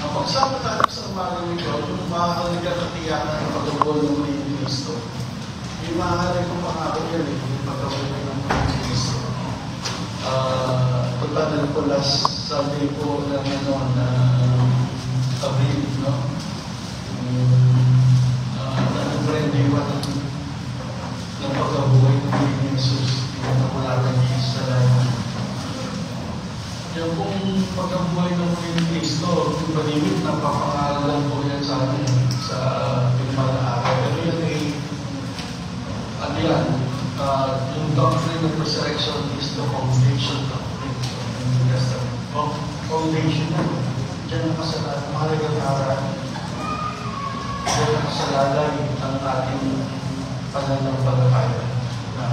Ang pagsama natin sa umagang ito, yung mahalaga na tiyakan ng pagkabol ng mga Kristo. Yung mahalaga kong pangako yan yung pagkabol ng mga Kristo. Punta na po last Sunday po na Abril, no? Nag-rendiwan ng pagkabuhay ng mga Jesus na wala ng sa lahat. Yung pong pagkabuhay ng mga Kristo, yung palimit na papangalan po yan sa amin sa pinamalaakay. Pero yan ay, ano yan, yung doctrine of resurrection is the foundation doctrine in the Testament. Foundation na. Diyan ang kasalanan, mahalagang araw. Diyan ang kasalalay ang ating pananampalataya na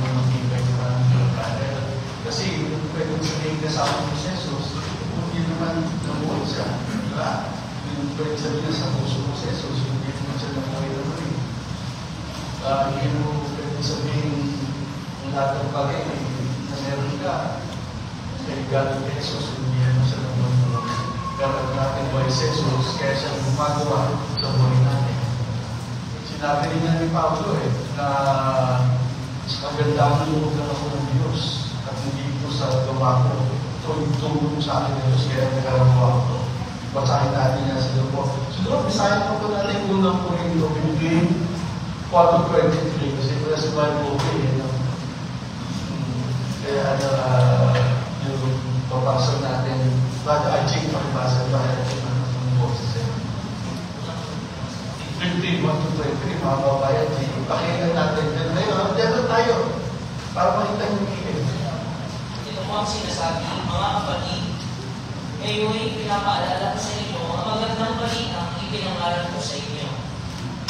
matibay na pananampalataya. Kasi pwede sabihin kasama ni Jesus, hindi naman nabuhay siya. Diba? Yung pwede sabihin sa puso mo si Jesus, hindi naman siya nabuhay na rin. Hindi mo pwede sabihin ang lahat ng bagay na meron ka. Kaya galing kay Jesus, hindi naman siya nabuhay na rin. Pero ang natin buhay si Jesus, kaya siya gumagawa sa buhay natin. Sinabi rin nga ni Pablo na magandang loob lang ako ng Diyos. At hindi po sa gawa ko. Tulong sa akin ng Diyos, kaya nagkagawa ko. Basahin natin yan sa Diyos. Siguro, bisahin po natin unang Korinto, Philippine 4:23. Kasi po sa Bible ko kaya yung papasok natin, bago I check makibasa ba ang boses eh. 15, 1-23, mga babayan, pakinggan natin. Ngayon, dito tayo para makita yung kikin. Ito po ang sinasabi, mga kapatid, ngayon'y pinapaalala ko sa inyo ang magandang balita ang ipinangalan ko sa inyo.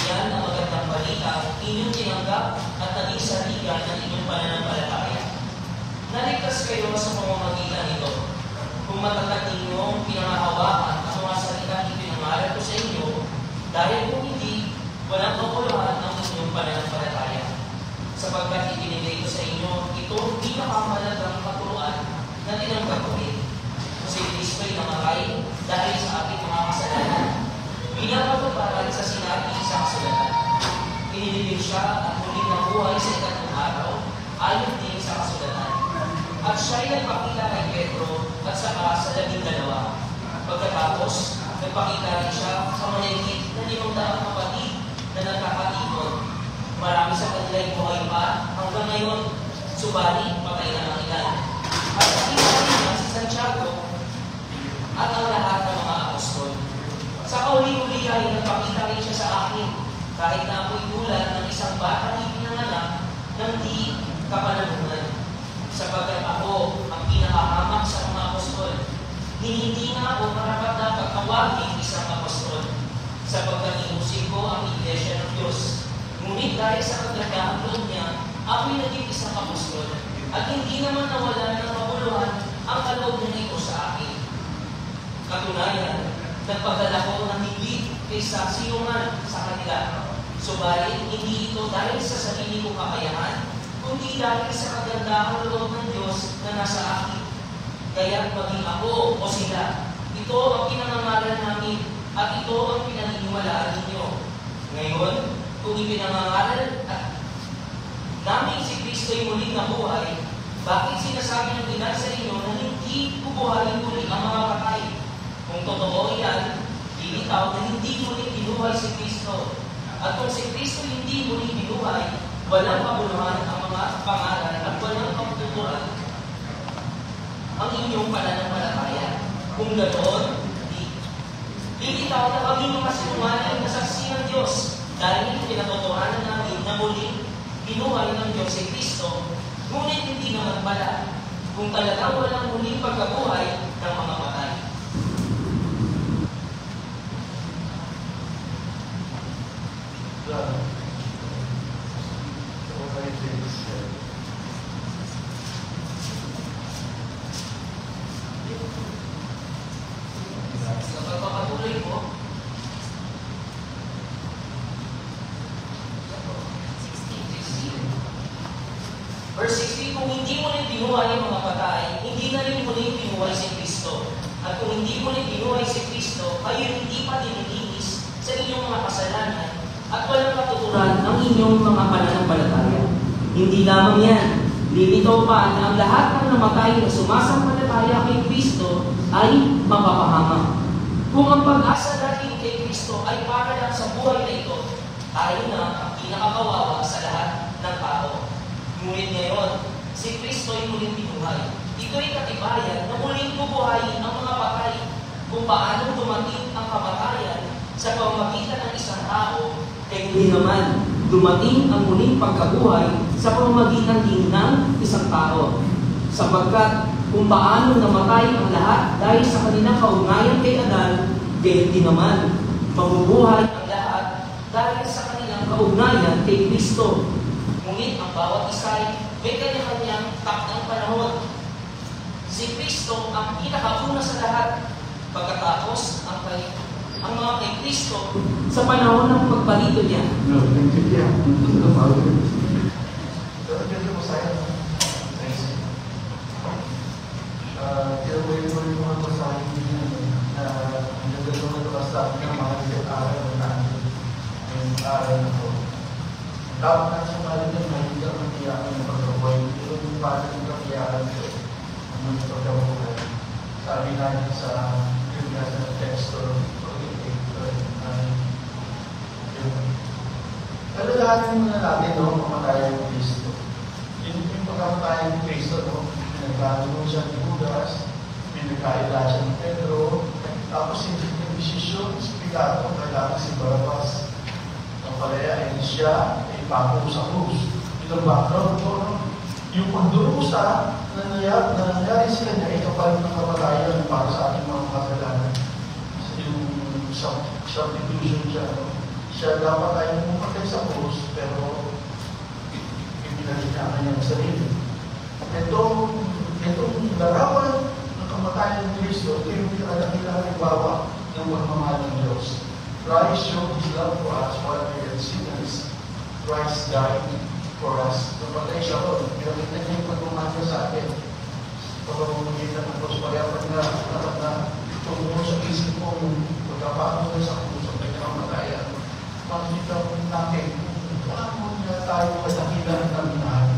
Yan ang magandang balita ang inyong tinanggap at naging sarigan ng inyong pananampalataya. Naligtas kayo sa pamamagitan nito. Kung matatag ninyong pinangahawakan ang mga salita ipinangalan ko sa inyo, dahil kung hindi, walang kapuluhan ng inyong pananampalataya. Sapagkat ibinigay ko sa inyo, ito ang pinakamalagang paturuan na tinanggap ko rin. Si Kristo'y namatay dahil sa ating mga kasalanan. Pinapatuparan sa sinabi sa kasulatan. Pinilibig siya at muling nabuhay sa ikatlong araw, ayon din sa kasulatan. At siya'y nagpakita kay Pedro at saka sa 12. Pagkatapos, nagpakita rin siya sa maliliit na 500 kapatid na nagkakatikot. Marami sa kanila'y buhay pa hanggang ngayon, subalit patay na ang ilan. At nakita rin niya si Santiago at ang lahat ng mga apostol. Sa kauli-uli ay nagpakita rin siya sa akin, kahit na ako'y tulad ng isang batang ipinanganak ng di kapanalunan. Sapagkat ako ang pinakahamak sa mga apostol, hindi na ako karapat-dapat tawagin isang apostol, sapagkat inusig ko ang iglesia ng Diyos. Ngunit dahil sa kagandahang loob niya, ako'y naging isang apostol, at hindi naman nawala ng kabuluhan ang kaloob niya ito sa akin. Katunayan, nagpadala ko ng higit kaysa sinuman sa kanila. Subalit, hindi ito dahil sa sarili kong kakayahan, kundi dahil sa kagandahang loob ng Diyos na nasa akin. Kaya maging ako o sila, ito ang pinangangalan namin at ito ang pinaniniwalaan ninyo. Ngayon, kung ipinangangalan at namin si Kristo'y muling nabuhay, bakit sinasabi ng ilan sa inyo na hindi bubuhayin muli ang mga patay? Kung totoo yan, lilitaw na hindi muling binuhay si Kristo. At kung si Kristo hindi muling binuhay, walang kabuluhan ang mga pangalan at walang pagtuturan ang inyong pananampalataya. Kung ganoon, lilitaw na kami mga sinungaling na saksi ng Diyos dahil pinatotohanan namin na muling binuhay ng Diyos si Kristo, ngunit hindi naman pala kung talagang walang muling pagkabuhay ng mga patay. Sa pagpapatuloy po, Verse 16, kung hindi mo rin binuhay ang mga patay, hindi na rin muling binuhay si Kristo. At inyong mga pananampalataya. Hindi lamang yan, lilitaw pa na ang lahat ng namatay na sumasampalataya kay Kristo ay mapapahamak. Kung ang pag-asa natin kay Kristo ay para lang sa buhay na ito, tayo na ang pinakakawawa sa lahat ng tao. Ngunit ngayon, si Kristo ay muling binuhay. Ito'y katibayan na muling bubuhayin ang mga patay kung paano dumating ang kamatayan sa pamamagitan ng isang tao, kaya hindi naman dumating ang muling pagkabuhay sa pamamagitan din ng isang tao. Sapagkat kung paano namatay ang lahat dahil sa kanilang kaugnayan kay Adan, kaya hindi naman mabubuhay ang lahat dahil sa kanilang kaugnayan kay Kristo. Ngunit ang bawat isa ay may kanya-kanyang takdang panahon. Si Kristo ang pinakauna sa lahat, pagkatapos ang mga kay Kristo sa panahon ng pagbalito niya. No, thank you. Yeah. Thank you, Messiah. Thanks. Tinawin mo yung mga basahin niya na nagdadong na basta ng mga nag-aaral na yung aral na ito. Dapat na sa mga rin may hindi ang matiyakan ng pagkabuhay. Ito yung paano yung kakiyakan ito ng pagkabuhay. Sabi natin sa teksto, alalahanin muna natin, no, pagmatayan ng Kristo. Yung pagmatayan ng Kristo, no, pinagkano siya ni Judas, pinagkaila siya ni Pedro, tapos yung desisyon, si Pilato, kailangan si Barabbas. Ang palayain siya, ay pako sa krus. Itong background ko, no, yung pagdurusa na nangyari sa kanya, ito pa rin ng kamatayan para sa ating mga kasalanan. Yung substitution siya, no? Siya dapat ay pumatay sa krus, pero ipinalit niya ang kanyang sarili. Itong larawan ng kamatayan ng Kristo, ito yung pinadakilang halimbawa ng pagmamahal ng Diyos. Christ showed His love for us while we were sinners. Christ died for us. Napatay siya ko. Pinakita niya yung pagmamahal niya sa atin. Pagmamagitan ng krus, parehapan na tungkol sa isip mo, pagkapano sa krus, ang kanyang kamatayan. Makikita mo natin kung paano niya tayo kadakilan ng minahal.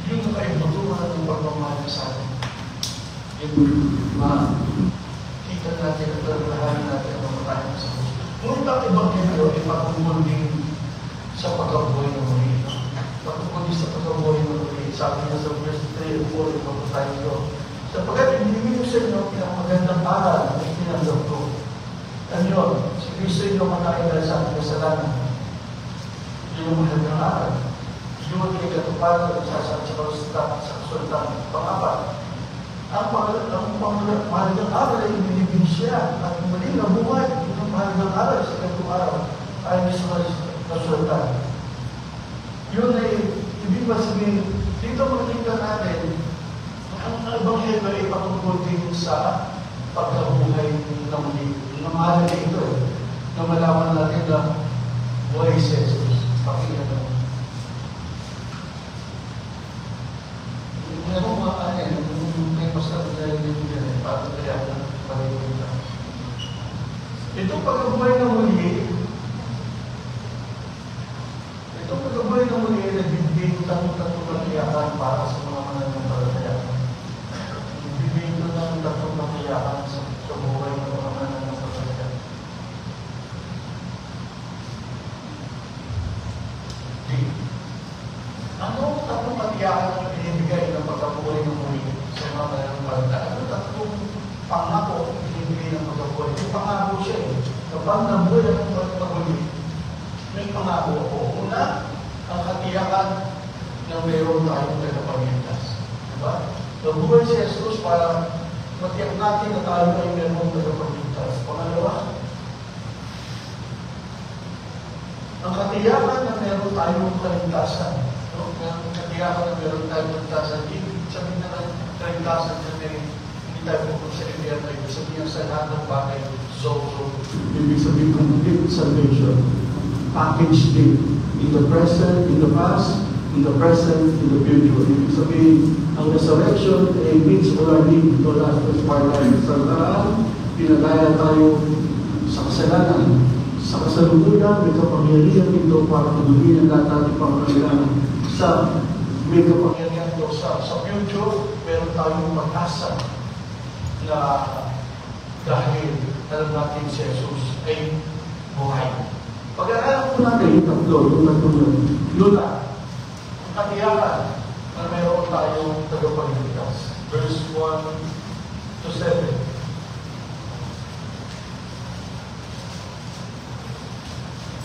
Yun ang kaibutuhan ng pagmamahal sa atin. Yung makikita natin at lalahanin natin ang pagmamahal sa krus. Ngunit ang ibang ginagawa ay patungkol din sa pagkabuhay ng muli. Patungkol din sa pagkabuhay ng muli. Sabi niya sa verse 3 o 4, ipapos tayo ito. Sapagkat hindi mo sa inyo pinamagandang aral na itinanggap ko. Ano yun? Si Kristo yung namatay dahil sa ating kasalanan. Yung mahalagang aral. Yung ay katuparan at sasabi sa kasultan. Pang-apat, ang mahalagang aral ay inilibin siya at muli na buhay. Yung mahalagang aral sa kantong araw ay sa kasultan. Yun ay ibig ba sabihin, dito makikita natin ang Ebanghelyo ay patungkol din sa pagkabuhay ng muli. Ang mahalaga ito na malaman natin na buhay si Jesus. Pakinggan mo. Meron mga kanin, may pastor na rin din para kaya na paligid. Itong pagkabuhay ng muli, nagbibigay tatong katiyakan para sa mga mananampalataya. Nagbibigay ito ng tatong katiyakan sa buhay ng mga mananampalataya. Ano tatong katiyakan ang binibigay ng pagkabuhay ng muli sa mga mananampalataya? Ano tatong pangako ang binibigay ng pagkabuhay? May pangako siya eh. Kapag nabuhay ang pagkabuhay, may pangako ako. Una, ang katiyakan na mayroon tayong tagapagligtas. Diba? Nabuhay si Jesus para matiyak natin na tayo ay mayroong tagapagligtas. Pangalawa, ang katiyakan na mayroon tayong kaligtasan. No? Ang katiyakan na mayroon tayong kaligtasan, ibig sabihin na kaligtasan na hindi tayo pupunta sa impyerno, ibig sabihin sa lahat ng bagay, ibig sabihin complete salvation. Package deal. In the present, in the past, in the present, in the future. Ibig sabihin, ang resurrection ay means already to last as part time. Sa lahat, pinagaya tayo sa kasalanan. Sa kasalukuyan, may kapangyarihan ito para maguhin ang lahat natin pangangailangan. May kapangyarihan ito sa future, meron tayong pag-asa na dahil alam natin si Jesus ay buhay. Pag-aralan po natin yung tatlo, Lula, ang katiyakan na meron tayong tagapagligtas. Verse 1 to 7.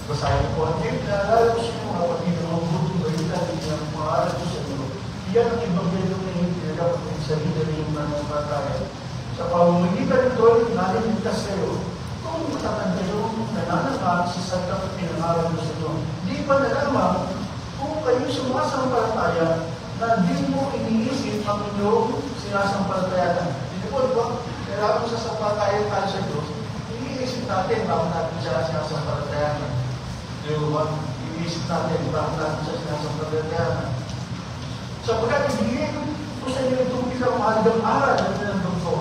Basahin po natin. Naalala ko siya yung mga kapatid ng mga butong balita ng mga aral ko sa mundo. Iyan ang ibanghelyo na yung tinagap ng sarili na yung nananampalataya. Sa pamamagitan nito, naligtas kayo. Kung matatanda yung nananahan sa salitang pinangaral mo sa inyo. Di ba nalaman kung kayo sumasampalataya na di mo iniisip ang inyong sinasampalatayanan. Hindi po, di ba? Kailangan mo sasampalatayan tayo sa Diyos. Iniisip natin bakit natin siya sinasampalatayanan. Di ba? Iniisip natin bakit natin siya sinasampalatayanan. Sapagkat ibigay ko sa inyo itong pinakamahalagang aral na pinandong ko.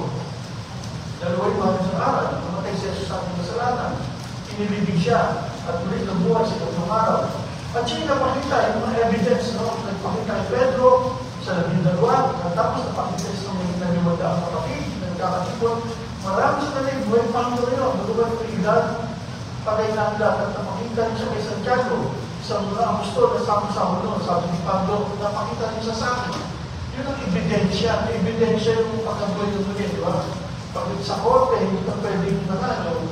Dalawa'y mahalagang aral. Namatay si Jesus sa ating kasalanan. Inilibig siya at ulit nabuhay sa ikatlong araw. At siya napakita yung mga evidence, no? Nagpakita ni Pedro sa 12, at tapos napakita sa mga naniwala ang kapatid, nagkakatipon. Marami sa kanila, buhay pang ngayon, magubay ng edad, patay na ang lahat, at napakita niya kay Santiago, sa mga apostol na sama-sama noon, sabi ni Pablo, napakita niya sa akin. Yun ang ebidensya yung pagkabuhay ng muli, di ba? Pag sa korte, hindi ka pwedeng nanalo,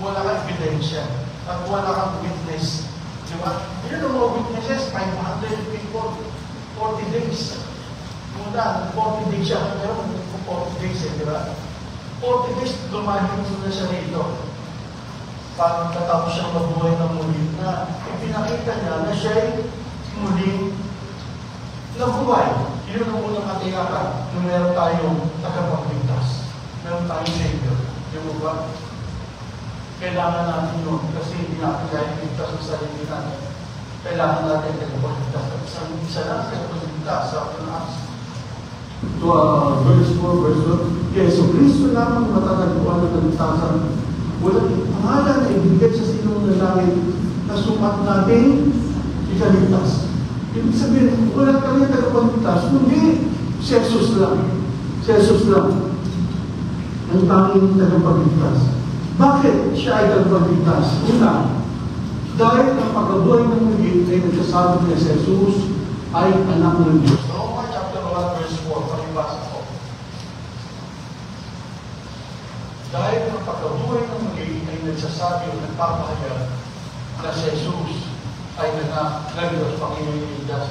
wala kang ebidensya, at wala kang witness. Diba? Yun ang mga witnesses, 500 people, 40 days. Muna, 40 days siya, pero 40 days diba? 40 days, lumalim na siya rito. Parang katapos siyang mabuhay ng muli na ipinakita niya na siya'y muli nabuhay. Yun ang unang katiyakan na meron tayong tagapagligtas. Meron tayong Savior. Di ba? Kailangan natin yun kasi hindi natin kaya ligtas sa sarili natin. Kailangan natin tagapagligtas. At isa lang tagapagligtas sa akin to verse 4, verse 1. Kaya so Kristo lamang matatagpuan ng kaligtasan. Walang pangalan na ibigay sa sinong lalaki na sukat natin ikaligtas. Ibig sabihin, walang kanya tagapagligtas, kundi si Jesus lang. Si Jesus lang ang tanging tagapagligtas. Bakit siya ay tagapagligtas? Una, dahil ang pagkabuhay ng muli ay nagsasabi niya si Jesus ay anak ng Diyos. Roma chapter 1 verse 4, pakibasa ko. Dahil ang pagkabuhay ng muli ay nagsasabi o nagpapahayag na si Jesus ay anak ng Diyos, Panginoon ni Diyos.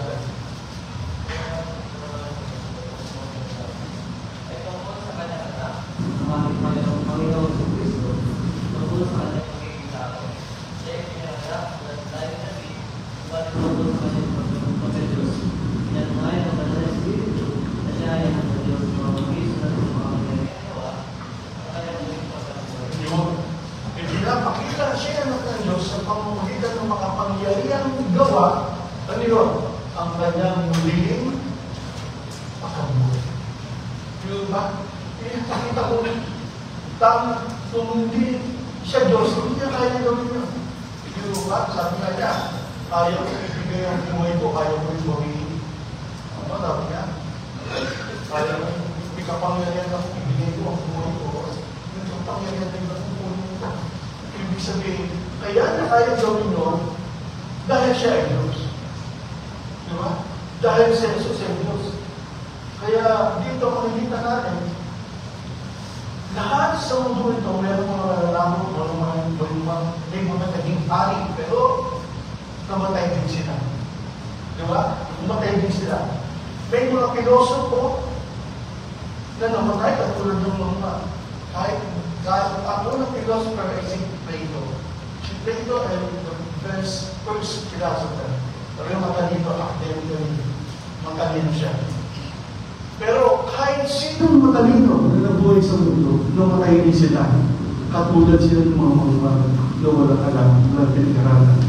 Ito po sa kanya na, ang Panginoon sa Kristo, tungkol sa kanyang magiging tao. Siya ay pinanganak at dahil na rin, bali tungkol sa kanyang pagkakas. Pinanungay ng Banal na Espiritu na siya ay anak ng Diyos, mga mag-iso na ng mga magagawa, ang kanyang magiging pagkakas. Pinapakita siya anak ng Diyos sa pamamagitan ng makapangyarihang gawa, ano yun? Ang kanyang muling pagkabuhay. Yun ba? Pinapakita ko kung hindi siya Diyos, hindi niya kaya gawin yun. Yung sabi nga niya, ayaw ibigay ang buhay ko, ayaw ko yung buhay. Ano, sabi niya? Ayaw ko, may kapangyarihan na ibigay ko ang buhay ko. Yung kapangyarihan na ibigay ko. Ibig sabihin, kaya na kaya gawin yun, dahil siya ay Diyos. Diba? Dahil siya ay Diyos. Kaya dito makikita natin, lahat sa mundo ito, meron mga nalalaman, may mga naging ari, pero namatay din sila. Diba? Namatay din sila. May mga pilosopo na namatay katulad ng mga kahit ako ng philosopher ay si Plato. Si Plato ay the first philosopher. Pero yung matalino, academically, matalino siya. Pero kahit sinong matalino na nabuhay sa mundo, namatay din sila. Katulad sila ng mga na walang alam, walang pinag-aralan.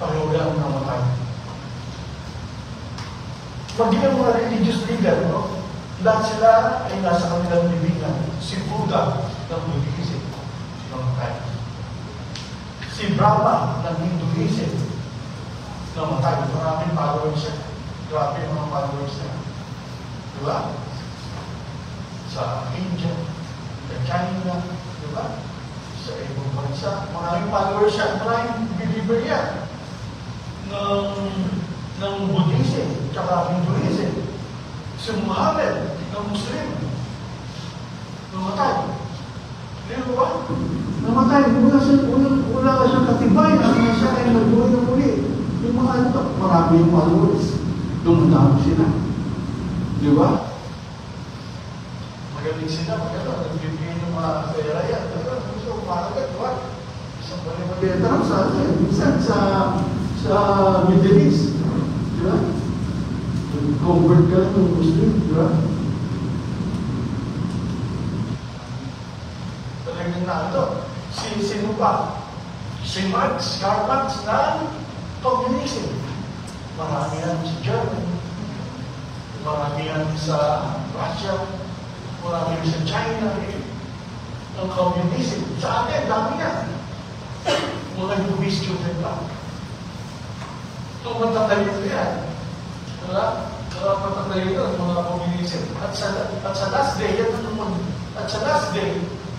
Pareho lang namatay. Maging ang mga religious leader, no? Lahat sila ay nasa kanilang libingan. Si Buddha ng Buddhism. Namatay. Si Brahma ng Hinduism, namatay. Maraming followers siya. Grabe yung mga followers niya. Diba? Sa India, sa China, diba? Sa ibang bansa, maraming followers siya. Maraming believer yan ng Buddhism, tsaka Hinduism. Si Muhammad, ng Muslim, namatay. Di ba? Namatay. Wala ka siyang katibay. Ang siya ay nagbuhay na muli. Yung mga ito, marami yung followers. Dumadami sila. Di ba? Magaling sila. Nagbibigay ng mga pera yan. So, mahalaga, di ba? Isang bali-bali. Tarang sa atin. Minsan sa Middle East. Di ba? Convert ka lang ng Muslim. Di ba? Talagang na ito. Sino pa? Si Karl Marx ng communism. Marami yan sa Germany. Marami yan sa Russia. Marami yan sa China. Ng communism. Sa atin, dami yan. Mga Buddhist student pa. Tumatagal ito yan. Diba? Tumatagal ito ang mga communism. At sa last day,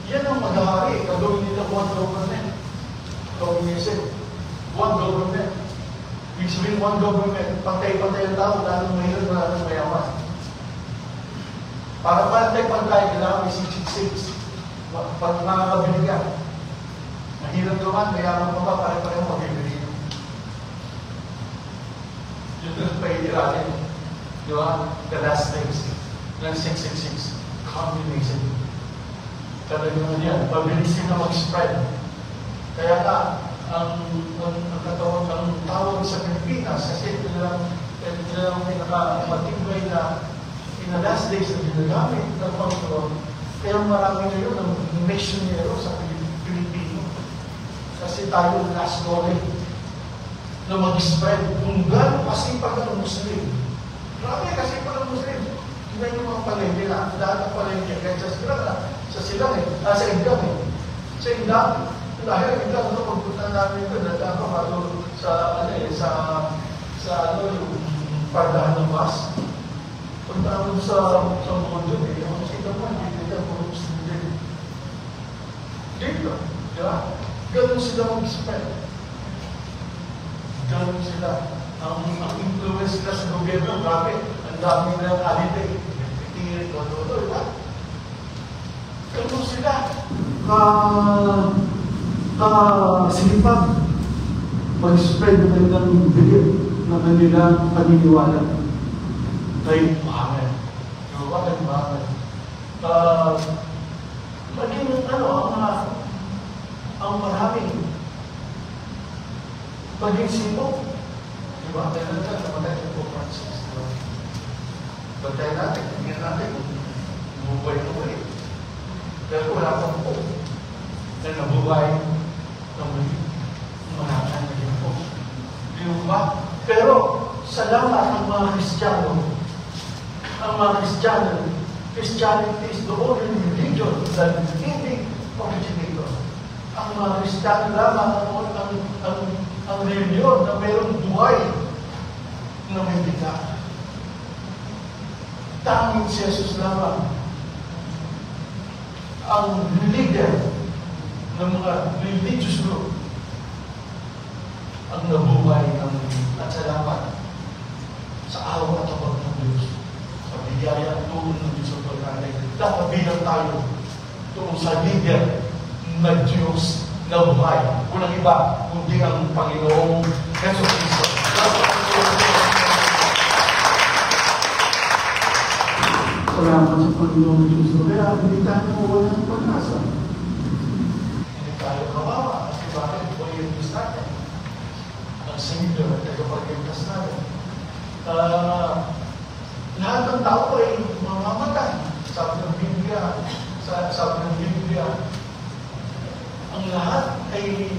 yan ang maghahari. Gagawin nila one government. Communism. One government. Ibig sabihin, one government. Pantay-pantay ang tao, lalong mahirap, lalong mayaman. Para pantay-pantay, kailangan may 666. Pag makakabili ka, mahirap naman, mayaman pa ba, pare-pareho magbibili. Yun ang pahihiratin. Di ba? The last days. Ng 666. Communism. Talagang yan, pabilisin na mag-spread. Kaya ang tawag sa Pilipinas, kasi ito lang pinaka-matibay na in the last days na ginagamit ng Panginoon, kaya marami ngayon ang missionero sa Pilipino. Kasi tayo last glory na mag-spread kung gano'n kasipag ng Muslim. Grabe kasipag ng Muslim. Tingnan yung mga palengke na, lahat ng palengke, kahit sa silang sa Indang Sa Indang, dahil Indang, pagpunta namin ito, dahil ako yung pardahan ng bus. Punta ako sa mundo, ang sila mo, hindi nila po Muslim. Dito, di ba? Ganun sila mag-spread. Ganun sila. Ang influence nila sa gobyerno, grabe, ang dami nilang holiday. Pitirin ko, di ba? Ganun sila. Sinipag. Mag-spread na kanilang belief na kanilang paniniwala. Kay Muhammad. Diba kay Muhammad? Maging ang maraming maging sino. Diba? Kaya natin, namatay ng Pope Francis. Bantay natin, tingnan natin kung bubuhay na muli. Pero wala pang po na nabuhay na muli. Marami na yun po. Di ba? Pero salamat ang mga Kristiyano. Ang mga Kristiyano, Christianity is the only religion that hindi originator. Ang mga Kristiyano lamang ang religion na mayroong buhay na may bigla. Tanging si Jesus lamang ang leader ng mga religious group ang nabuhay at salamat sa awa at abang ng Diyos. Sa biyaya at tulong ng Diyos ang pagkanay. Dapat bilang tayo doon sa leader na Diyos na buhay. Walang iba, kundi ang Panginoong Yesu Cristo. Salamat sa Panginoong Diyos. Kaya hindi tayo mawala ng pag-asa. Hindi tayo kawawa. Kasi bakit po yung Diyos natin? Ang Savior at tagapagligtas natin. Lahat ng tao ay mamamatay. Sabi ng Biblia, ang lahat ay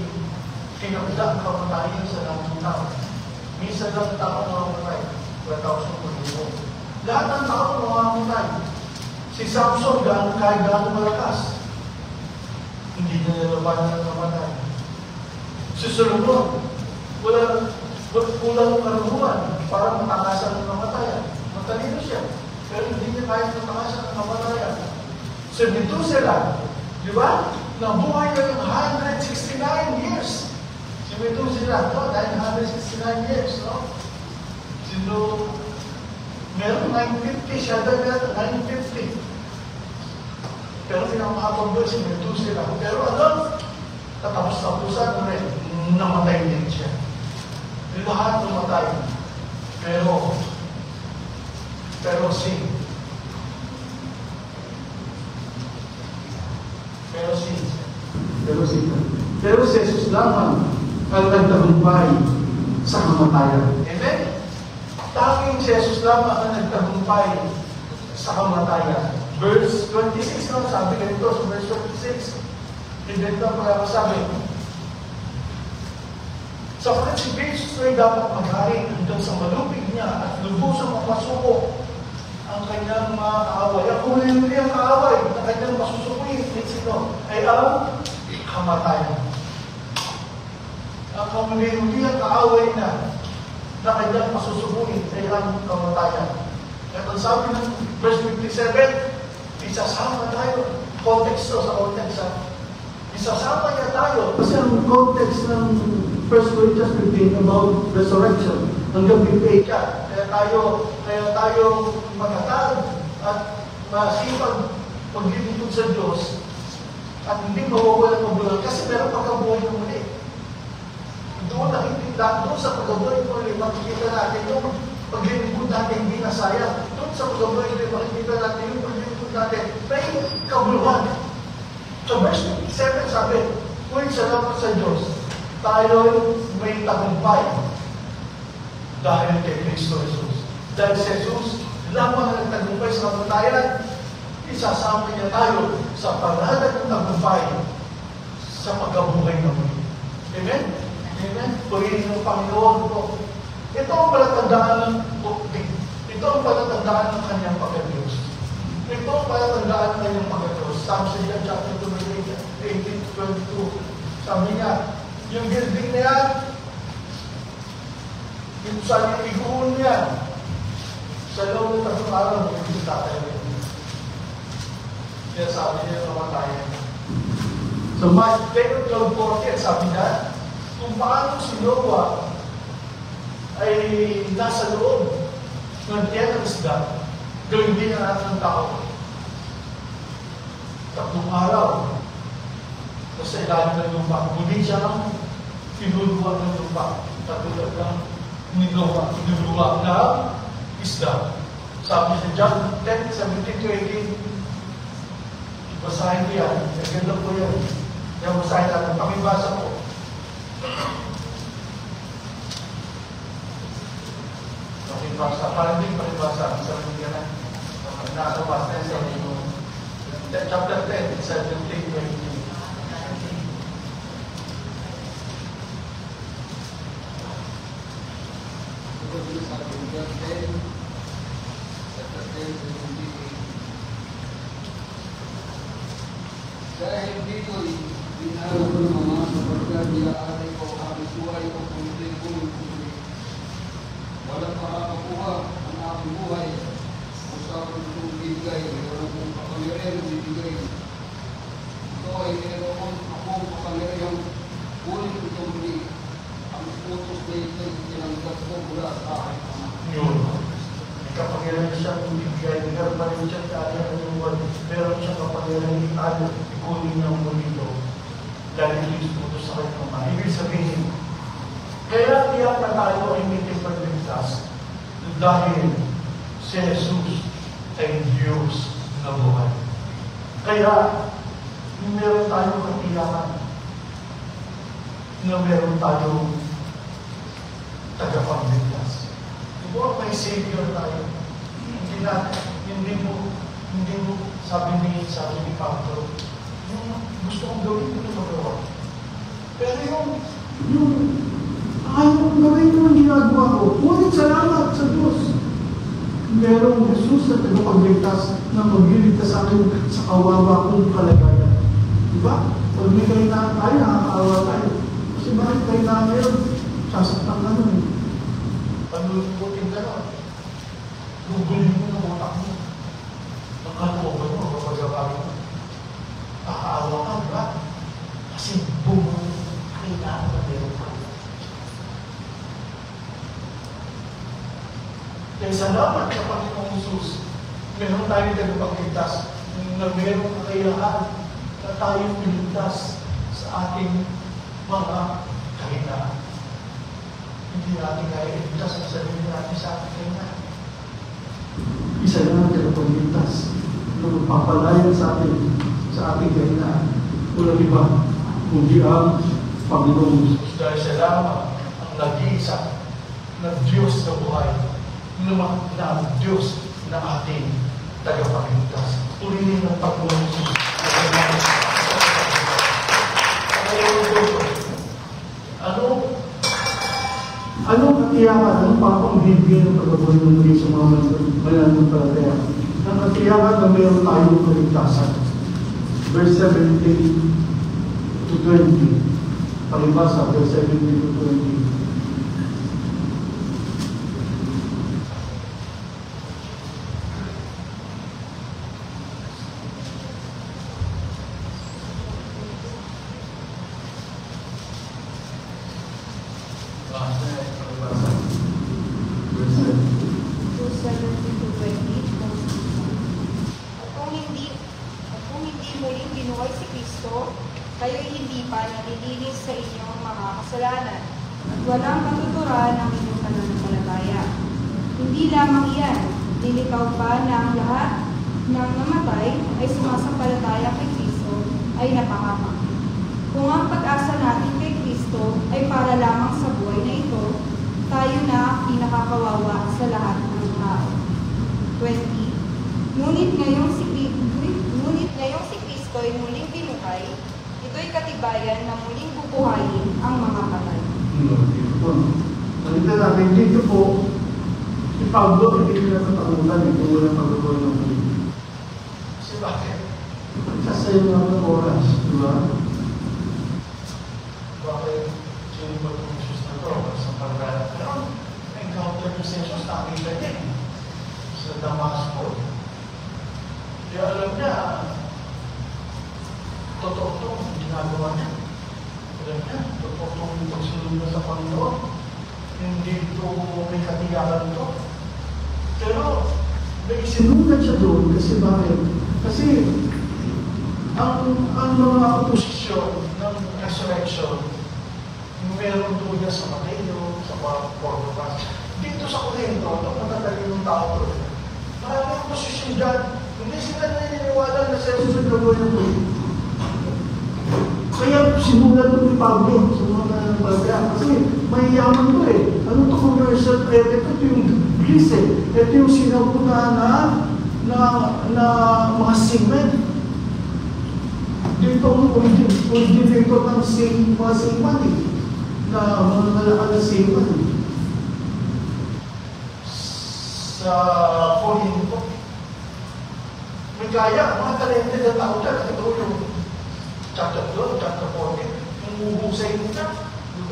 kinakda kamatayan sa lahat ng tao. Minsan lang tao mamamatay. Wala tao sa pag-ibo. Lahat ng tao mamamatay. Si Samson, kahit gaano malakas, hindi na nalabanan ng kamatay. Si Solomon, kulang karunungan para matakasan ng kamatayan. Matalino siya, pero hindi niya kaya matakasan ng kamatayan. Si Methuselah, di ba? Nabuhay ka ng 169 years. Si Methuselah, no? 969 years, no? Sino, meron 950, siya daw meron 950. Pero pinakahabang doon si Methuselah. Pero ano? Katapos-tapusan mo rin, namatay din siya. Lahat namatay. Pero si Jesus lamang ang nagtagumpay sa kamatayan. Amen? Tanging si Jesus lamang ang nagtagumpay sa kamatayan. Verse 26, no? Sabi ganito sa verse 26. Hindi ito pala masabi. Sapagkat si Jesus ay dapat maghari hanggang sa malupig niya at lubusang mapasuko ang kanyang mga kaaway. Ang huli ang kaaway na kanyang masusukuin ay ang kamatayan. Ang huli ang kaaway na kanyang masusukuin ay ang kamatayan. At ang sabi ng verse 57, isasama tayo. Context to sa context. Isasama niya tayo. Kasi ang context ng 1 Corinthians 15 about resurrection. Hanggang 58 ka. Kaya tayo matatag at masipag paglilingkod sa Diyos at hindi mawawala ng bulan kasi meron pagkabuhay ng muli. Doon sa pagkabuhay ng muli, makikita natin yung paglilingkod natin hindi nasayang. Doon sa pagkabuhay ng muli, makikita natin yung paglilingkod natin may kabuluhan. So verse 7 sabi, "Ngunit salamat sa Diyos, tayo'y may tagumpay dahil kay Kristo Jesus." Dahil si Jesus lamang ang nagtagumpay sa kamatayan, isasama niya tayo sa paradag ng tagumpay sa pagkabuhay ng muli. Amen? Amen? Purihin ng Panginoon po. Ito ang palatandaan ng bukti. Ito ang palatandaan ng kanyang pagkadiyos. Ito ang palatandaan ng kanyang pagkadiyos. Psalm chapter 18:22. Sabi niya, yung building na yan, yung sa iguon niya, sa loob ng 3 araw, hindi tatayo. Kaya sabi niya yung kamatayan. So, Matthew 12:40, sabi niya, kung paano si Noah ay nasa loob ng tiyan ng isda, gawin din ang ating tao. 3 araw, sa ilalim ng lupa, muli siya ng tinuluwa ng lupa, katulad ng tinuluwa ng isda. Sabi sa John 10:17-18, basahin ko yan. Ang ganda po yan. Yan, basahin natin. Pakibasa po. Pakibasa. Parang din pakibasa. Sabi niya na. Nasa basa sa inyo. Chapter 10, 17-18. Dahil dito'y binalo ko ng mga sapagkat nilaari ko ang buhay ko kung hindi ko yung puso. Walang makakakuha ang aking buhay. Usapan kong bibigay, mayroon kong kapangyarihan bibigay. Ito ay mayroon akong kapangyarihan kunin ito muli. Ang utos na ito ay tinanggap ko mula sa aking ama. Yun. Kapangyarihan siyang bibigay, meron pa rin siyang kaya ng luwan, meron siyang kapangyarihan itayo, ikunin niyang mulito, dahil Kristo sa kanyang ama. Ibig sabihin, kaya tiyak na tayo ay may pagligtas dahil si Jesus ay Diyos na buhay. Kaya, meron tayong katiyakan na meron tayong tagapagligtas. Diba, may Savior tayo. Hindi mo, sabi ni Pablo, gusto kong gawin ko na magawa. Pero yung ayaw kong gawin ko ang ginagawa ko, ngunit salamat sa Diyos. Merong Jesus na tagapagligtas na magliligtas sa akin sa kawawa kong kalagayan. Diba? Pag may kayo na tayo, nakakaawa tayo. Kasi bakit kayo na yun, sasaktan ka nun. Panulubutin ka nun. Gugulin mo ng utak mo. Magkalooban mo, kapag-abagin mo. Nakaawa ka, di ba? Kasi kailangan na meron ka. Kaya salamat sa Panginoong Jesus. Meron tayo tagapagligtas na meron kakayahan na tayo piligtas sa ating mga kahinaan. Hindi natin kaya iligtas ang sarili natin sa ating kahinaan. Isa lang ang tagapagligtas na magpapalayan sa ating kahinaan. Walang iba, kundi ang Panginoong Jesus. Dahil siya lamang ang nag-iisa na Diyos na buhay, na Diyos na ating tagapagligtas. Purihin ng Panginoong Jesus. Anong katiyakan, anong papangbibigyan ng pagkabuhay ng muli sa mga mananampalataya? Ang katiyakan na mayroon tayong kaligtasan. Verse 17 to 20. Palibasa, verse 17 to 20. Walang katuturan ng inyong pananampalataya. Hindi lamang iyan, nilikaw pa na ang lahat ng namatay ay sumasampalataya kay Kristo ay napahamak. Kung ang pag-asa natin kay Kristo ay para lamang sa buhay na ito, tayo na pinakakawawa sa lahat ng tao. 20. Ngunit ngayong si Kristo ay muling binuhay, ito'y katibayan na muling bubuhayin ang mga patay. Nakita natin dito po, si Pablo, hindi nila natakutan ito walang pagkakuha ng muli. Kasi bakit? Sasayo nga ng oras, di ba? Bakit sino ba itong Jesus na ito? Sa pagkakuha. Pero, encounter ko si Jesus, nakita niya sa Damasco. Kaya alam niya, totoo itong ginagawa niya. Alam niya, totoo itong pagsulong na sa Panginoon. Hindi ito may katiyakan ito. Pero, may sinulat siya doon kasi bakit? Kasi, ang mga posisyon ng resurrection, meron doon niya sa Mateo, sa Portobas. Dito sa Corinto, itong matatali ng tao doon. Maraming posisyon dyan. Hindi sila naniniwala na sa Jesus na gawin ng buhay. Kaya sinulat ito ni Pablo sa mga nananampalataya. Kasi mahiyaman ko eh. Ano ito commercial? Ito yung Greece eh. Ito yung sinapunahan na mga seamen. Dito ang originator ng mga seaman eh. Na mga nalakan na seaman eh. Sa Corinto. May kaya, mga talented na tao dyan. Ito yung chapter 12, chapter 14. Yung uhusay mo dyan.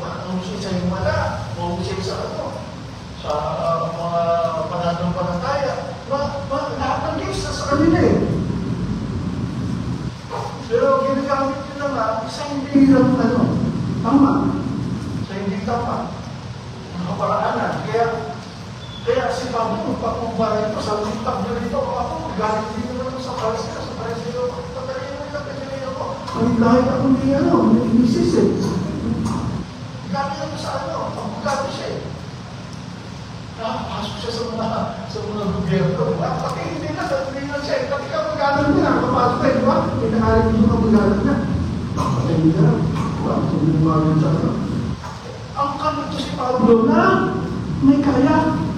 Uhusay sa himala. Uhusay sa ano. Sa mga pananampalataya. Lahat ng Diyos sa kanila eh. Pero ginagamit nila nga, isa hindi lang tama. Isa hindi tama. Mga paraanan. Kaya si Pablo, pagkumpara ito sa litab na ito, ako, galit din naman sa Pariseo, patayin mo nila, patayin ako. Ang dahil ako may misis eh. Galit naman sa pagkugabi siya eh. Nakapasok siya sa mga gobyerno. Pati hindi na, sabihin lang siya eh. Pati ka magalang niya, nakapasok eh, di ba? May nakalit mo ka magalang niya. Patayin ka lang. Sabi ng mga sa ang kalito si Pablo na may kaya.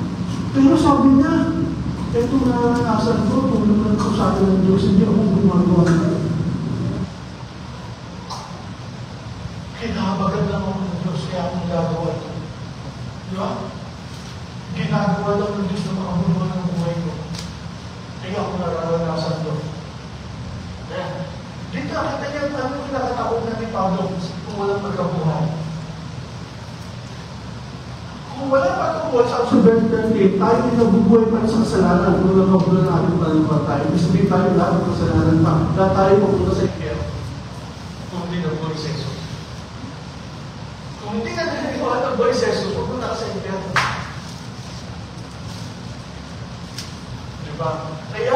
Pero sabi niya, ito naranasan ko, kung naman ako sa akin ng Diyos, hindi ako gumagawa nito. Kinabagan lang ako ng Diyos, kaya akong gagawa ito. Di ba? Ginagawa lang ng Diyos na makabuluhan ng buhay ko. Kaya ako naranasan ito. Kaya, dito nakita niya, ano yung nakatakot na ni Pablo kung walang pagkabuhay? wala pagkakuha sa verse 13, tayo din nabubuhay pa sa kasalanan kung nakabulan natin pananampalataya. Ibig sabihin tayo lahat ng kasalanan pa. Lahat tayo pupunta sa impyerno kung hindi nabuhay sa Jesus. Kung hindi ka naniniwala ng buhay sa Jesus, pupunta ka sa impyerno. Diba? Kaya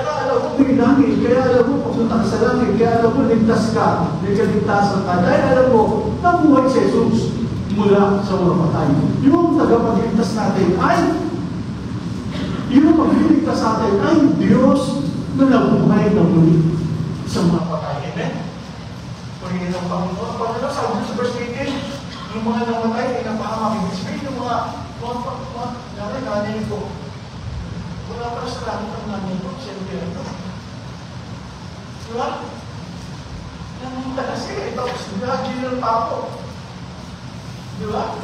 ka alam mo may langit, kaya alam mo pupunta ka sa langit, kaya alam mo ligtas ka, ligtasan ka. Dahil alam mo, nabuhay sa Jesus mula sa mga patay. Yung tagapagligtas natin ay Diyos na nabuhay na muli sa mga patay. Amen? Pagiging ng Panginoon. Panginoon, sabi sa verse 18, yung mga namatay ay napahamak. Ibig sabihin yung mga nanay ko. Wala pa sa langit ang nanay ko. Siyempre ito. Diba? Namunta kasi. Tapos nag-general pa ako. Diba?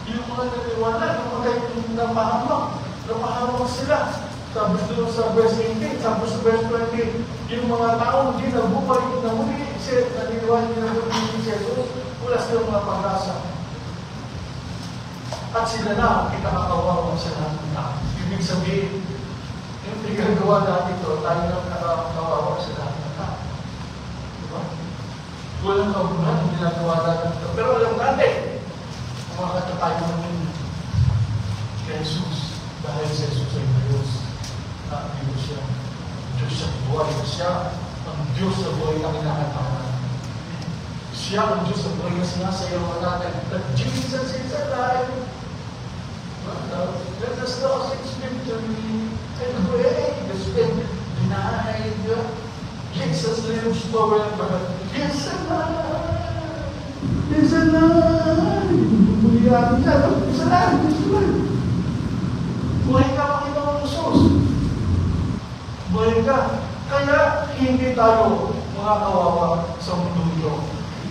Yung mga naniwala, napahamak sila. Tapos doon sa verse 18, tapos sa verse 20, yung mga tao hindi nabuhay na muli, naniniwala nila na si Jesus, wala silang mga pag-asa. At sila na, kinakakawawa sa lahat ng tao. Ibig sabihin, yung pinagawa natin ito, tayo na nakakawawa sa lahat ng tao. Diba? Walang kabulan ang ginagawa natin ito. Pero alam natin, makakata tayo namin kay Jesus. Dahil si Jesus ay Diyos. Diyos siya. Diyos sa buhay. Siya ang Diyos sa buhay na kinakatawa. Siya ang Diyos sa buhay na sinasayaw natin. That Jesus is alive. Let us know His victory and great has been denied. Jesus lives forever. He's alive. He's alive. Bulihan niya. He's alive. He's alive. Buhay ka, Panginoon Jesus. Buhay ka. Kaya hindi tayo mga kawawa sa mundo ito.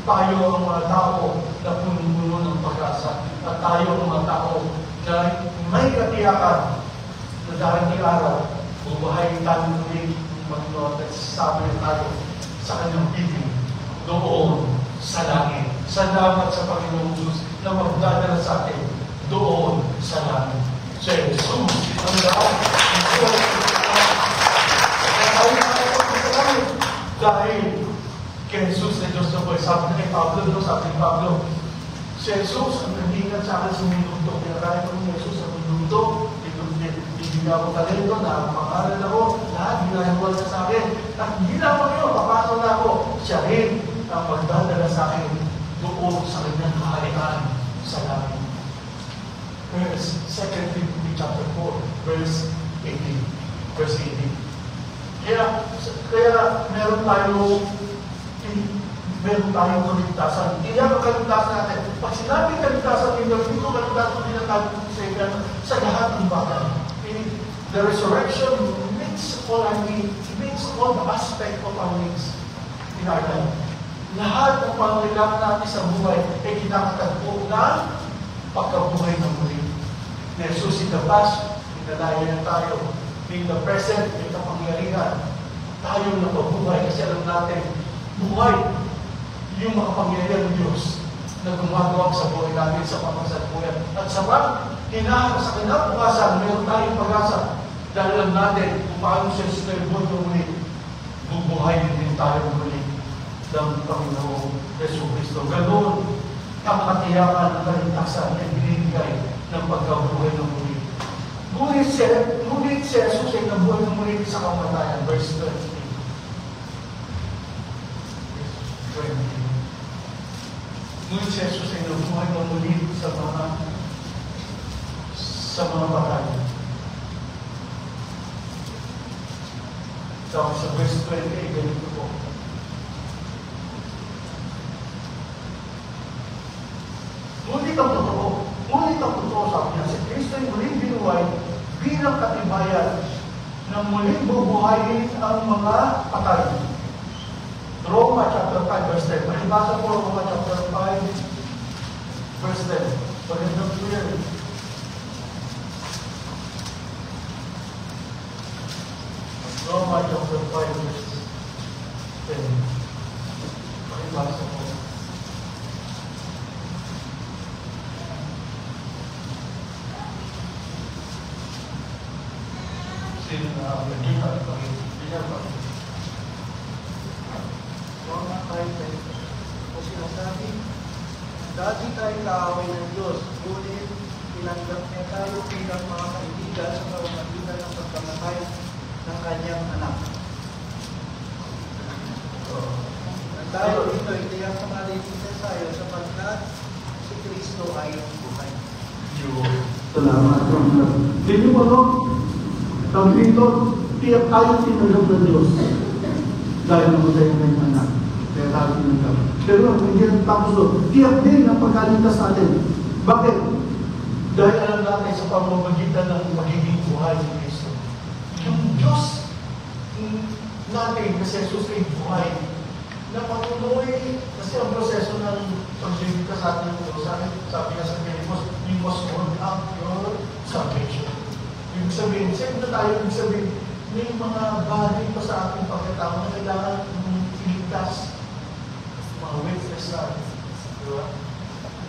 Tayo ang mga tao na puno-puno ng pag-asa. At tayo ang mga tao na may katiyakan na darating araw, bubuhayin tayo muli ng Panginoon at sasabi tayo sa kanyang bibig doon sa langit. Salamat sa Panginoon Jesus na magdadala sa atin doon sa langit. Sa Jesus, ang lahat ng Diyos. Dahil kay Jesus na Diyos na po, sabi ni Pablo, si Jesus ang naghingan sa akin sa minuto. Kaya ko ni Jesus sa minuto, bibigyan ko talento na pangalan ako, lahat ginagawa niya sa akin. At hindi lamang yun, papasok na ako. Siya rin ang magdadala sa akin doon sa kanyang kaharian sa langit. Verse 2 Timothy chapter 4, verse 18. Verse 18. Kaya meron tayong kaligtasan. Hindi ang kaligtasan natin. Pag sinabi kaligtasan, hindi ko kaligtasan tinatawag sa ilan sa lahat ng bagay. The resurrection meets all our needs. It meets all the aspect of our needs in our life. Lahat ng pangailangan natin sa buhay ay kinakatagpo ng pagkabuhay ng muli. Ni Jesus in the past, inalaya na tayo. In the present, may kapangyarihan. Tayo na pabuhay kasi alam natin, buhay yung makapangyarihan ng Diyos na gumagawa sa buhay natin sa pamasalukuyan. At sa sa kinabukasan, mayroon tayong pag-asa. Dahil alam natin kung paano siya sa buhay muli, bubuhayin din tayo muli ng Panginoong Yesu Cristo. Ganoon ang katiyakan ng kaligtasan na binibigay ng pagkabuhay ng muli. Ngunit si Jesus ay nabuhay ng muli sa kamatayan. Verse 20. Ngunit si Jesus ay nabuhay ng muli sa mga patay. Tapos sa verse 20, ganito po. Ngunit ang totoo, sabi niya, si Kristo ay muling binuhay bilang katibayan na muling bubuhayin ang mga patay. Roma chapter 5, verse 10. Palibasa po Roma chapter 5, verse 10. Pagandang po yan. Roma chapter 5, verse 10. Palibasa po. din nagkita at pinapag. Mga kain o sinasabi, dati tayo kaaway ng Diyos, ngunit tinanggap niya tayo bilang mga kaibigan sa pamamagitan ng pagkamatay ng kanyang anak. Tayo ito, itiyak sa mga lipitan tayo sapagkat si Kristo ay buhay. Salamat. Hindi mo tawag dito, tiyak tayo tinanggap ng Diyos. Dahil namatay ng kanyang anak. Kaya tayo tinanggap. Pero hindi ang tapos doon. Tiyak din ang pagkaligtas natin. Bakit? Dahil alam natin sa pamamagitan ng magiging buhay ni Kristo. Yung Diyos natin, kasi Jesus ay buhay, na patuloy, kasi ang proseso ng pagligtas sa atin ng Diyos, sabi nga sa Pilipos, you must hold up your salvation. Ibig sabihin, siyempre tayo, ibig sabihin, may mga bagay pa sa ating pagkatao na kailangan iligtas. Mga witness natin. Diba?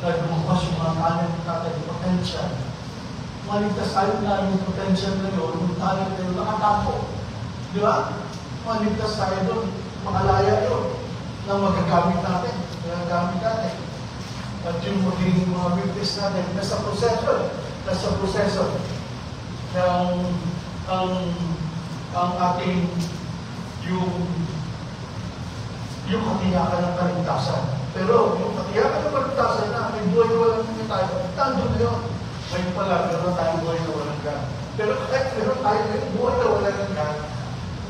Nagbukas yung mga talent natin, yung potential. Maligtas tayo na yung potential na yun, yung talent na yun, nakatapo. Diba? Maligtas tayo doon, makalaya yun, na magagamit natin. At yung magiging mga witness natin, nasa proseso. Ang ating yung katiyakan ng kaligtasan. Pero yung katiyakan ng kaligtasan na may buhay na walang hindi tayo, tando na yun. May pala, meron tayong buhay na walang gan. Pero kahit meron tayo yung buhay na walang gan,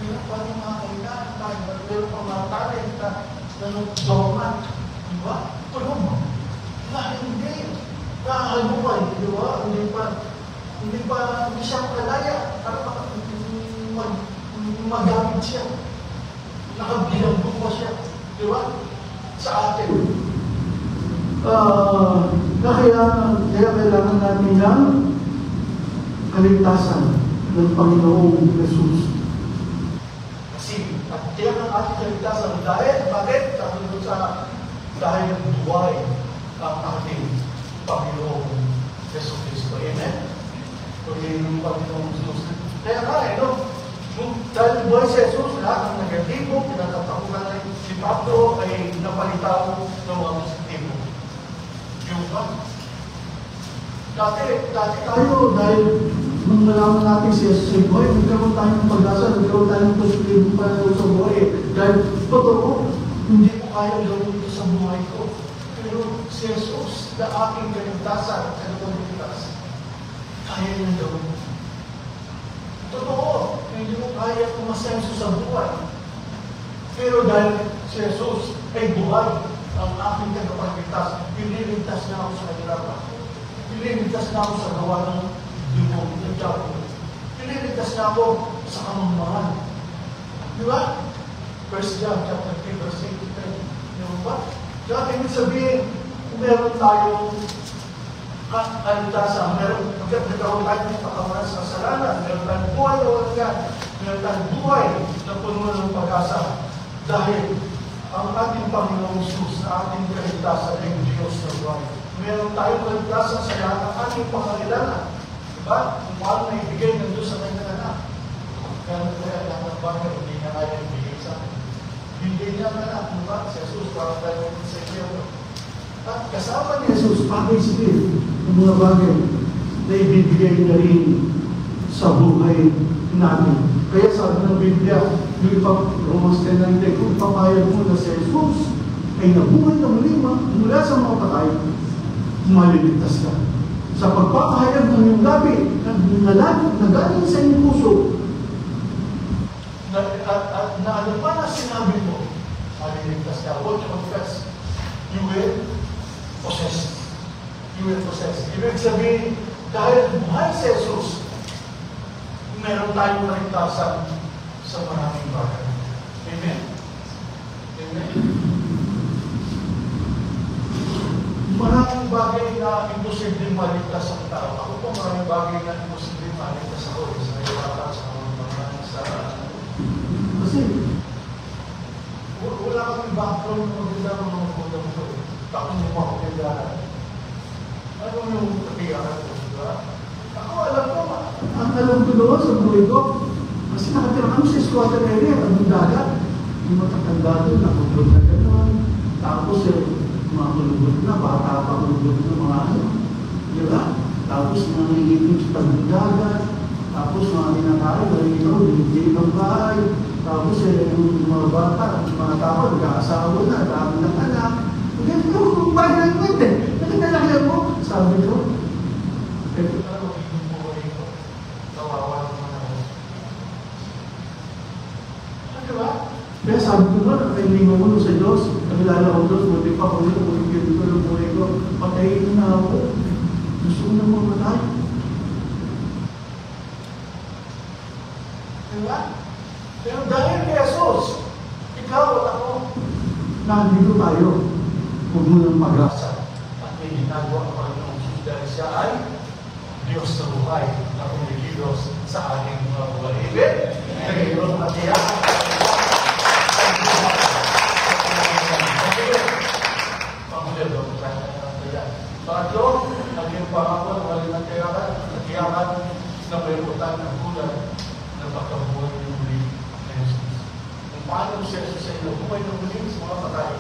meron pa rin mga kailangan tayo, meron pa mga talent na dormant. Diba? Tulong mo. Na hindi. Nakahaluman. Diba? Hindi siya kalaya. Para magamit siya. Nakabilanggo pa siya. Di ba? Sa atin. Kaya kailangan natin ng kaligtasan ng Panginoong Jesus. Kasi, kaya ang ating kaligtasan dahil, bakit? Dahil buhay ang ating Panginoong Jesus Cristo. Amen? Pagkain ng Panginoong Jesus. Kaya dahil buhay si Jesus, lahat ng negatibo, pinatatakutan na si Pablo ay napalitaw ng mga positibo. Yung ba? Dati tayo, dahil nung nalaman natin si Jesus ay buhay, nagkaroon tayo ng pag-asa, nagkaroon tayo ng positibo pananaw sa buhay. Dahil totoo, hindi ko kaya gawin ito sa buhay ko. Pero si Jesus, na aking kaligtasan, kaya niya gawin. Totoo, hindi mo kaya kumasenso sa buhay. Pero dahil si Jesus ay buhay, ang aking tagapagligtas, ililigtas na ako sa kahirapan. Ililigtas na ako sa gawa ng dimong ng diabo. Ililigtas na ako sa kamangmangan. Di ba? 1 John chapter 3, verse 8 to 10. Di ba? Kaya ibig sabihin, kung meron tayong kaligtasan, meron tayo ng pagkawalan sa kasalanan, meron tayong buhay na walang yan, meron tayong buhay na puno ng pag-asa. Dahil ang ating Panginoong Jesus na ating kaligtasan ay Diyos na buhay. Meron tayong kaligtasan sa lahat ng ating pangangailangan. Diba? Kung paano na ibigay ng Diyos sa kanyang anak. Kaya lahat ng bagay, hindi na kaya ibigay sa akin. Bigay niya ang anak, diba? Si Jesus, para tayo sa iyo. At kasama ni Jesus, pag-isipin ng mga bagay na ibibigay na rin sa buhay natin. Kaya sabi ng Biblia, yung Romans 10:9, kung papayag mo na si Jesus ay nabuhay na muli mula sa mga patay, maliligtas ka. Sa pagpapahayag ng iyong gabi na galing sa iyong puso, at ano pa na sinabi mo, maliligtas ka. What you confess, you will possess. You will possess. Ibig sabihin, dahil buhay si Jesus, meron tayong kaligtasan sa maraming bagay. Amen? Amen? Maraming bagay na imposibleng maligtas ang tao. Ako po maraming bagay na imposibleng maligtas ako. Sa nagpapata sa mga sa... Kasi, wala kami background na maganda ng mga kundang ko. Tapos yung mga kundang. Ano yung katiyakan ko, diba? Ako, alam ko, ang alam ko doon sa buhay ko, Kasi nakatira kami sa squatter area, ang dagat. Yung matatanda doon, nakukulog na gano'n. Tapos mga kulubot na, bata pa kulubot na mga ano. Di ba? Tapos mga nangingipin sa tabong dagat. Tapos mga kinakain, nangingipin ng bahay. Tapos yung mga bata, yung mga tao, nag-aasawa na, dami ng anak. Ganito, kung bayan mo ito. Nakita mo, sabi ko, ito na magiging buhay ko. Kawawa naman ako. Ano ba? Kaya sabi ko nga, nakahilingan mo sa Diyos. Nakilala ko Diyos, buti pa ko yun, buti ko ng buhay ko. Patayin na ako. Gusto ko na mamatay. Diba? Pero dahil kay Jesus, ikaw at ako, nandito tayo. Huwag mo nang mag-asa. At may ginagawa pa ng Jesus dahil siya ay Diyos na buhay na kumikilos sa ating mga buhay. Amen? Nagiging at siya. Pangatlo, naging pangako ng walang nagkayakan na mayroon ng kulay na pagkabuhay ng muli na Jesus. Kung paano siya sa inyo, buhay ng muli sa mga patay,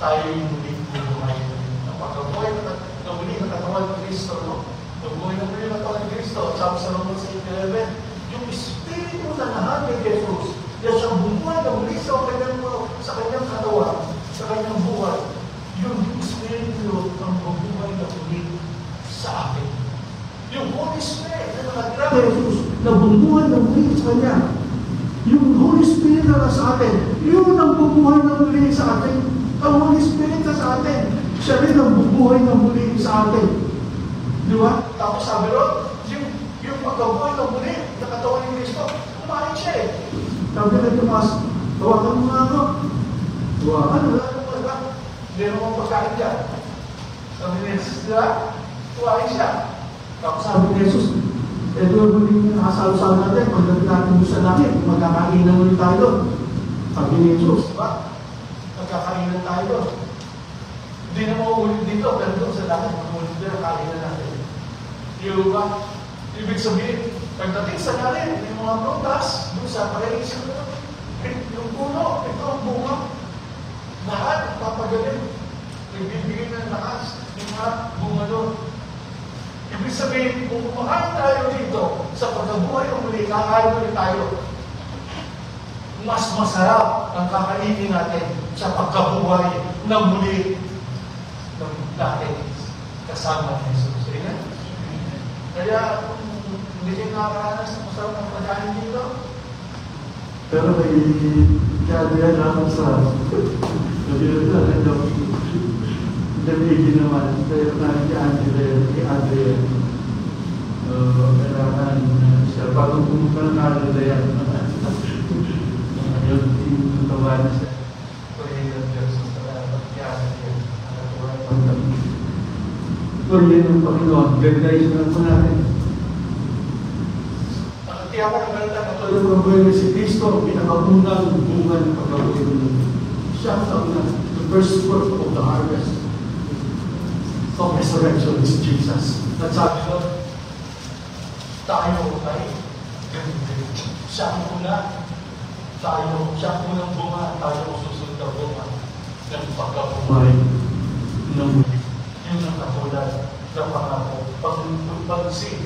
tayo yung muli buhay ng pagkabuhay ng muli na katawan ng Kristo, no? Yung buhay ng muli na katawan ng Kristo, at sabi sa Romans 8:11, yung Espiritu na lahat ni Jesus, yan siyang bumuhay ng muli sa kanyang katawan, sa kanyang buhay. Yung Espiritu ang bumuhay ng muli sa akin. Yung Holy Spirit na nakatira kay Jesus, na bumuhay ng muli sa kanya. Yung Holy Spirit na nasa atin, yun ang bumuhay ng muli sa atin. Ang Holy Spirit na sa atin, siya rin ang bumuhay ng muli sa atin. Di ba? Tapos sabi ron, yung pagkabuhay ng muli, nakatawan ni Kristo, kumain siya eh. Sabi na Tomas, tawagan mo nga ako. Tawagan, wala naman ba? Meron mong pagkain dyan. Sabi ni Jesus, di ba? Kumain siya. Tapos sabi ni Jesus, ito yung muling nakasalo-salo natin, pagdating natin sa langit, magkakainan ulit tayo doon. Sabi ni Jesus, di ba? Magkakainan tayo doon. Hindi na mauulit dito, pero doon sa langit, mauulit doon ang kainan natin. Di ba? Ibig sabihin, pagdating sa langit, may mga prutas, doon sa paraiso doon. Yung puno, ito ang bunga. Lahat, papagaling. Nagbibigay ng lakas, yung mga bunga doon. Ibig sabihin, kung kumakain tayo dito, sa pagkabuhay ng muli, kakain ulit tayo. Mas masarap ang kakainin natin sa pagkabuhay ng muli ng natin kasama ni Jesus. Amen? Kaya, kung hindi kayo nakakaranas ng masarap ng pagkain dito, pero may kaya naman sa sabi na Damigin naman, pero kay Adrian, kailangan siya, bagong pumunta ng Adrian, yung tinutawa na siya, kaya yung Diyos, ito rin ang Panginoon, ganda-isip po natin. Kaya pa naman na katulad ng buhay si Kristo, pinakaunang bunga ng pagkabuhay ng siya ang the first fruit of the harvest of resurrection is Jesus. At sabi ko, tayo ay ganito. Siya ang una, siya ang unang bunga, tayo ang susunod na bunga ng pagkabuhay ng muli. Yun ang katulad ng pangako, pag-pagsin.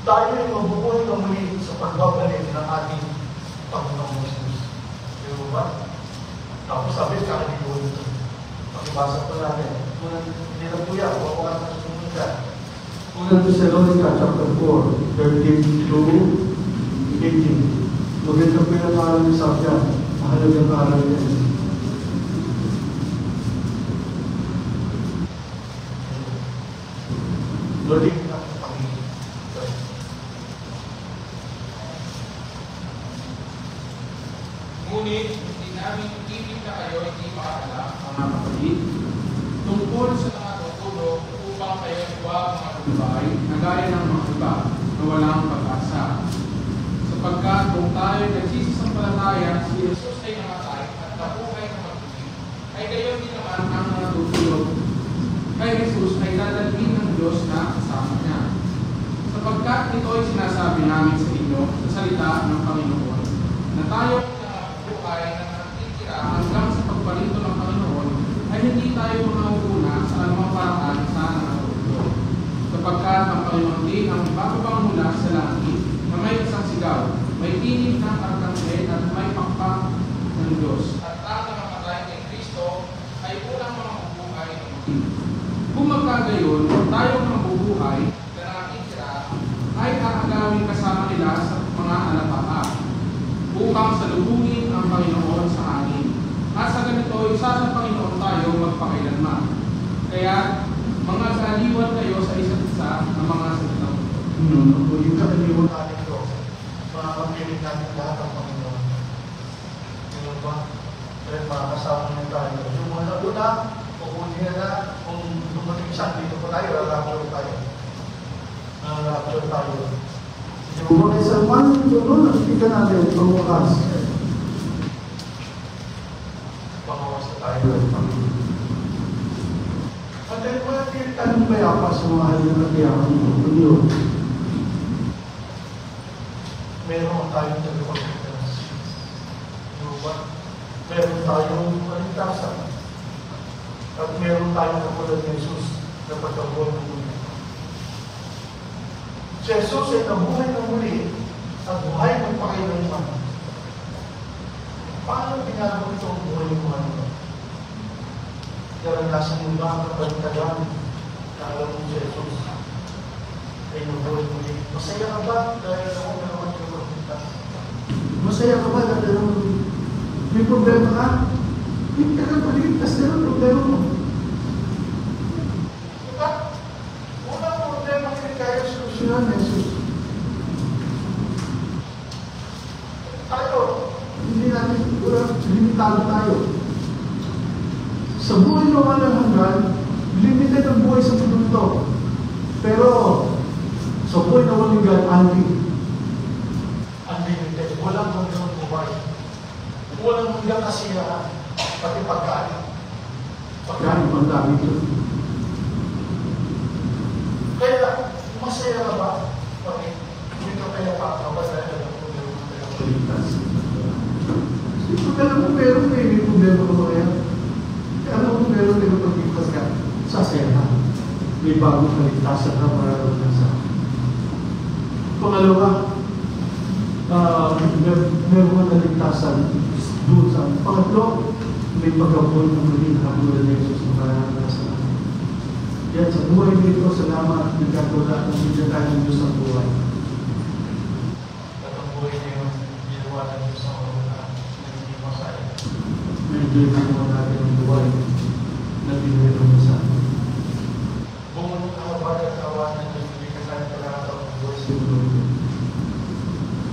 Tayo ay mabubuhay ng muli sa pagbabalik ng ating Panginoong Jesus. Di ba? Tapos sabi, kakalibuhin ito. Pakibasa po natin. Hindi na po yan. Huwag ka na sumunod ka. Unang Thessalonica, chapter 4, 13 to 18. Maganda po yung aral ni Sabyan. Mahalagang aral niya. Lord, ngunit, hindi namin ibig na kayo hindi makaalam, mga kapatid, tungkol sa mga tutulog upang kayo huwag magubay na gaya ng mga iba na walang pag-asa. Sapagkat kung tayo nagsisisampalataya, si Jesus ay namatay at nabuhay na magiging, ay gayon din naman ang mga tutulog kay Jesus ay dadalhin ng Diyos na kasama niya. Sapagkat ito ay sinasabi namin sa inyo sa salita ng Panginoon, na tayo buhay na nakikira hanggang sa pagbalito ng Panginoon ay hindi tayo mauuna sa anumang paraan sa nangatutulog. Sapagkat ang Panginoon din ang ibababang mula sa langit na may isang sigaw, may tinig ng arkanghel at may pakpak ng Diyos. At ang namamatay kay Kristo ay unang mabubuhay ng muling. Kung magkagayon, tayong mabubuhay na nakikira ay aagawin kasama nila sa mga alapaap upang salubungin ang Panginoon sa amin. At sa ganito, isa sa Panginoon tayo magpakailanman. Kaya, mga kaaliwan kayo sa isa't isa ng mga salitang ito. Yung kaaliwan natin ito, makakapilit natin lahat ang Panginoon. Yung ba? Kaya makakasama niyo tayo. Yung mga una, kukunin na kung dumating siya dito po tayo, lalapyo tayo. Lalapyo tayo. Yung mga isang man, nakikita natin, pangwakas. Pangwakas na tayo. At dahil wala tanong kaya pa sa mga halong natiyakan mo, yun. Meron tayong teleconference. Meron tayong paligtasan. At meron tayong kapulad ni Jesus na pagkabuhay ng muli. Si Jesus ay nabuhay ng muli at buhay ng pakailanman. Paano ginagawa ito ang buhay ng mga ito? Naranasan mo ba ang kapantagan na alam mo si Jesus ay nabuhay muli? Masaya ka ba dahil ako naman yung pagpunta? Masaya ka ba dahil may problema ka? Hindi ka lang paligtas na ang problema mo. Diba? Unang problema hindi kaya solusyonan ni Jesus. Tayo, hindi natin limitado tayo. Sa buhay na walang hanggan, limited ang buhay sa mundo ito. Pero, sa buhay na walang hanggan, unlimited. Walang hanggang buhay. Walang hanggang kasiyahan. Pati pagkain. Pagkain pang dami ito. Kaya, masaya ka ba? Pati, hindi ka kaya pa ka ba dahil alam mo meron ka kaya palitas? Kung alam mo meron ka, hindi mo meron ka kaya. Kaya alam mo meron ka pagkipas ka, sasaya ka. May bagong kaligtasan ka mararamdaman sa akin. Pangalawa, meron ka kaligtasan doon sa akin. Pangatlo, may pagkabuhay ng muli na kabulad na Jesus na mararamdaman sa akin. Yan, sa buhay nito, salamat, nagkakula at nabigyan tayo ng Diyos ang buhay. At ang buhay niyo, ginawa ng Diyos ang mga nagiging masaya. Nagiging mo natin ang buhay na binigay ng Diyos ang buhay. Bumunod ang abad at awan na nagiging kasaya talaga ang buhay sa buhay.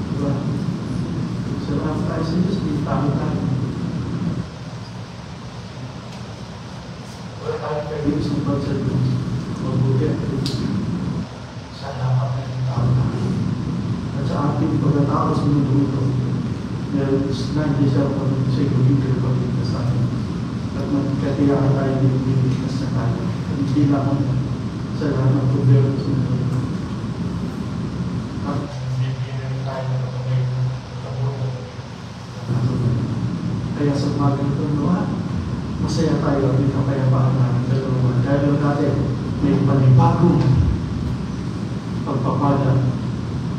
Diba? Salamat tayo sa Diyos, may tayo tayo. Wala tayong pwede isang pagsagot. Mabuti at sa dapat na yung tao tayo. At sa ating pagkatao sa mundo ito, meron nandiyan siya pag-sigurity pag-ligtas sa atin. At magkatiyakan tayo ng ligtas na tayo. At hindi naman sa lahat ng problema sa mundo ito. At bibigyan tayo ng kapagay ng kabuto. Kaya sa umaga ito, masaya tayo at may kapayapaan namin dalawa. Dahil natin may panibagong pagpapala,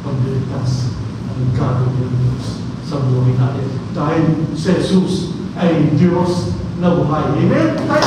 pagbiligtas ang gagawin ng Diyos sa buhay natin. Dahil si Jesus ay Diyos na buhay. Amen? Tayo